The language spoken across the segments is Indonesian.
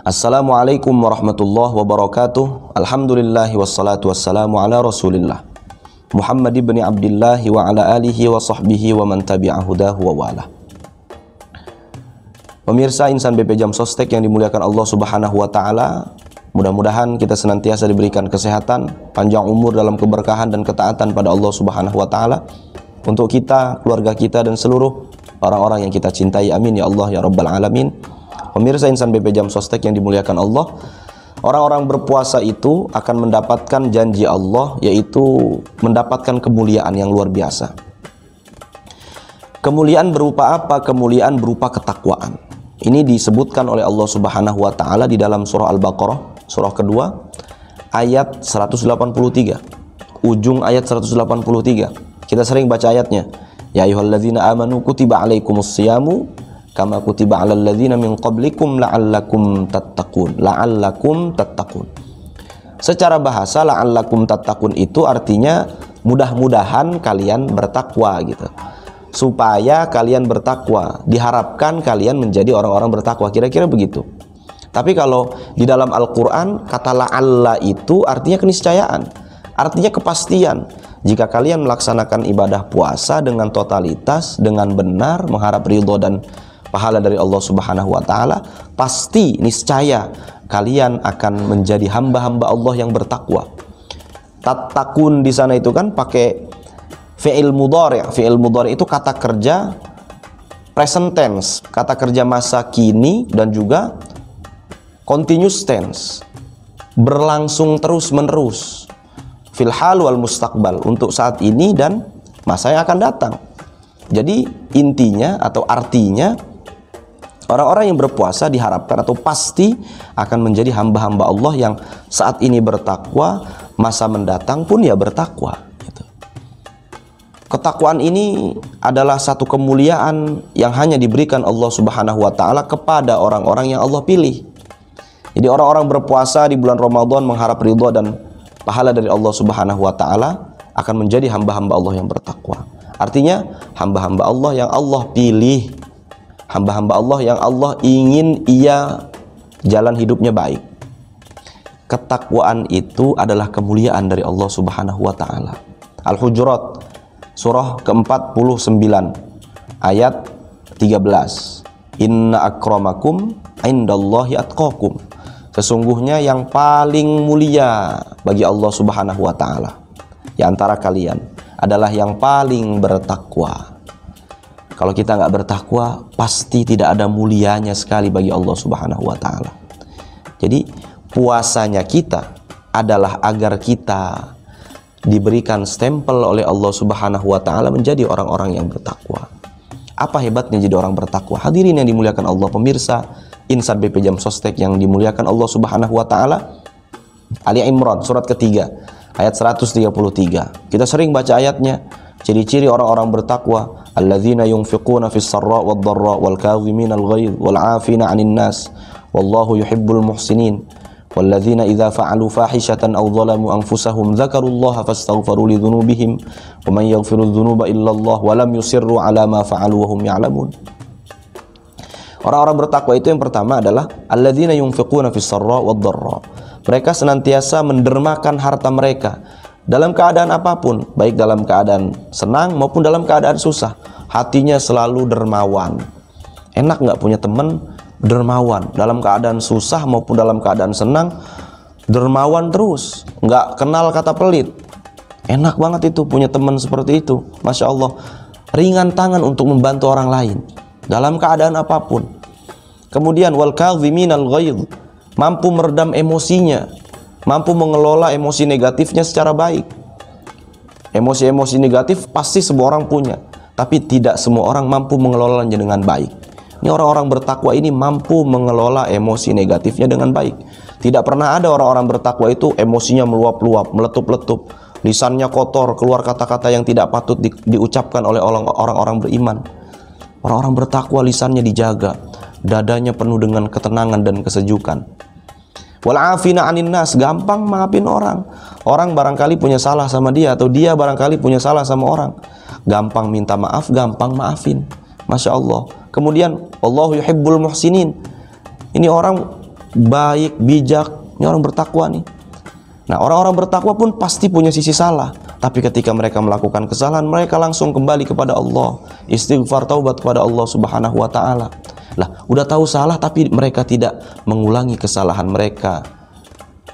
Assalamualaikum warahmatullahi wabarakatuh. Alhamdulillahi wassalatu wassalamu ala rasulillah Muhammad ibn Abdillah wa ala alihi wa sahbihi wa man tabi'a hudahu wa wala. Pemirsa Insan BP Jam Sostek yang dimuliakan Allah subhanahu wa ta'ala, mudah-mudahan kita senantiasa diberikan kesehatan, panjang umur dalam keberkahan dan ketaatan pada Allah subhanahu wa ta'ala, untuk kita, keluarga kita, dan seluruh orang-orang yang kita cintai. Amin ya Allah ya Rabbal Alamin. Pemirsa Insan BP Jam Sostek yang dimuliakan Allah, orang-orang berpuasa itu akan mendapatkan janji Allah, yaitu mendapatkan kemuliaan yang luar biasa. Kemuliaan berupa apa? Kemuliaan berupa ketakwaan. Ini disebutkan oleh Allah subhanahu wa ta'ala di dalam surah Al-Baqarah, surah kedua, ayat 183, ujung ayat 183. Kita sering baca ayatnya, ya ayyuhalladzina amanu kutiba alaikumus siyamu kama kutiba alal ladzina min qablikum la'allakum tattaqun. Secara bahasa la'allakum tattaqun itu artinya mudah-mudahan kalian bertakwa gitu. Supaya kalian bertakwa, diharapkan kalian menjadi orang-orang bertakwa, kira-kira begitu. Tapi kalau di dalam Al-Qur'an kata la'alla itu artinya keniscayaan, artinya kepastian. Jika kalian melaksanakan ibadah puasa dengan totalitas, dengan benar, mengharap ridho dan pahala dari Allah subhanahu wa ta'ala, pasti niscaya kalian akan menjadi hamba-hamba Allah yang bertakwa. Tattaqun di sana itu kan pakai fi'il mudhari'. Fi'il mudhari' itu kata kerja present tense, kata kerja masa kini, dan juga continuous tense, berlangsung terus-menerus, fil hal wal mustaqbal, untuk saat ini dan masa yang akan datang. Jadi intinya atau artinya, orang-orang yang berpuasa diharapkan atau pasti akan menjadi hamba-hamba Allah yang saat ini bertakwa, masa mendatang pun ya bertakwa gitu. Ketakwaan ini adalah satu kemuliaan yang hanya diberikan Allah subhanahu wa ta'ala kepada orang-orang yang Allah pilih. Jadi orang-orang berpuasa di bulan Ramadan mengharap ridha dan pahala dari Allah subhanahu wa ta'ala akan menjadi hamba-hamba Allah yang bertakwa. Artinya hamba-hamba Allah yang Allah pilih, hamba-hamba Allah yang Allah ingin ia jalan hidupnya baik. Ketakwaan itu adalah kemuliaan dari Allah subhanahu wa ta'ala. Al-Hujurat surah ke-49 ayat 13. Inna akramakum indallahi atqakum. Sesungguhnya yang paling mulia bagi Allah subhanahu wa ta'ala di antara kalian adalah yang paling bertakwa. Kalau kita nggak bertakwa, pasti tidak ada mulianya sekali bagi Allah subhanahu wa ta'ala. Jadi puasanya kita adalah agar kita diberikan stempel oleh Allah subhanahu wa ta'ala menjadi orang-orang yang bertakwa. Apa hebatnya jadi orang bertakwa? Hadirin yang dimuliakan Allah, pemirsa Insan BP Jam Sostek yang dimuliakan Allah subhanahu wa ta'ala, Ali Imran surat ketiga ayat 133. Kita sering baca ayatnya. Ciri-ciri orang-orang bertakwa, alladzina yunfiquna fis sarra wad dharra wal kadhimina al ghaidh wal 'afina 'anil nas wallahu yuhibbul muhsinin walladzina idza fa'alu fahishatan aw dhalamu anfusahum dzakarullaha fastaghfiru li dzunubihim wa man yaghfiru dzunuba illallah wa lam yusirru 'ala ma fa'alu wa hum ya'lamun. Orang-orang bertakwa itu yang pertama adalah alladzina yunfiquna fis sarra wad dharra. Mereka senantiasa mendermakan harta mereka dalam keadaan apapun, baik dalam keadaan senang maupun dalam keadaan susah. Hatinya selalu dermawan. Enak nggak punya teman dermawan, dalam keadaan susah maupun dalam keadaan senang dermawan terus, nggak kenal kata pelit. Enak banget itu punya teman seperti itu, masya Allah. Ringan tangan untuk membantu orang lain dalam keadaan apapun. Kemudian wal kadhiminal ghaidh, mampu meredam emosinya, mampu mengelola emosi negatifnya secara baik. Emosi-emosi negatif pasti semua orang punya, tapi tidak semua orang mampu mengelolanya dengan baik. Ini orang-orang bertakwa ini mampu mengelola emosi negatifnya dengan baik. Tidak pernah ada orang-orang bertakwa itu emosinya meluap-luap, meletup-letup, lisannya kotor, keluar kata-kata yang tidak patut diucapkan oleh orang-orang beriman. Orang-orang bertakwa lisannya dijaga, dadanya penuh dengan ketenangan dan kesejukan. Wal 'afina 'anin nas, gampang maafin orang. Orang barangkali punya salah sama dia, atau dia barangkali punya salah sama orang. Gampang minta maaf, gampang maafin. Masya Allah. Kemudian Allahu yuhibbul muhsinin. Ini orang baik, bijak, ini orang bertakwa nih. Nah, orang-orang bertakwa pun pasti punya sisi salah, tapi ketika mereka melakukan kesalahan, mereka langsung kembali kepada Allah, istighfar, taubat kepada Allah Subhanahu wa taala. Lah, udah tahu salah tapi mereka tidak mengulangi kesalahan mereka.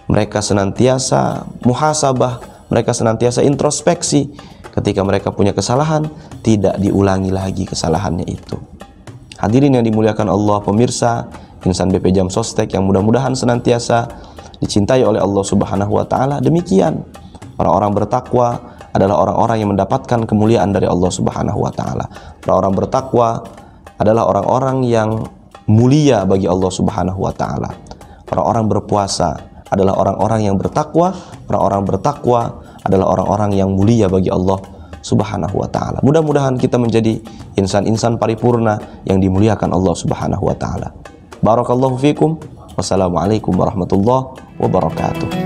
Mereka senantiasa muhasabah, mereka senantiasa introspeksi. Ketika mereka punya kesalahan, tidak diulangi lagi kesalahannya itu. Hadirin yang dimuliakan Allah, pemirsa Insan BP Jam Sostek yang mudah-mudahan senantiasa dicintai oleh Allah Subhanahu wa taala. Demikian, orang-orang bertakwa adalah orang-orang yang mendapatkan kemuliaan dari Allah Subhanahu wa taala. Orang-orang bertakwa adalah orang-orang yang mulia bagi Allah Subhanahu wa taala. Orang-orang berpuasa adalah orang-orang yang bertakwa. Orang-orang bertakwa adalah orang-orang yang mulia bagi Allah Subhanahu wa taala. Mudah-mudahan kita menjadi insan-insan paripurna yang dimuliakan Allah Subhanahu wa taala. Barakallahu fikum. Wassalamualaikum warahmatullahi wabarakatuh.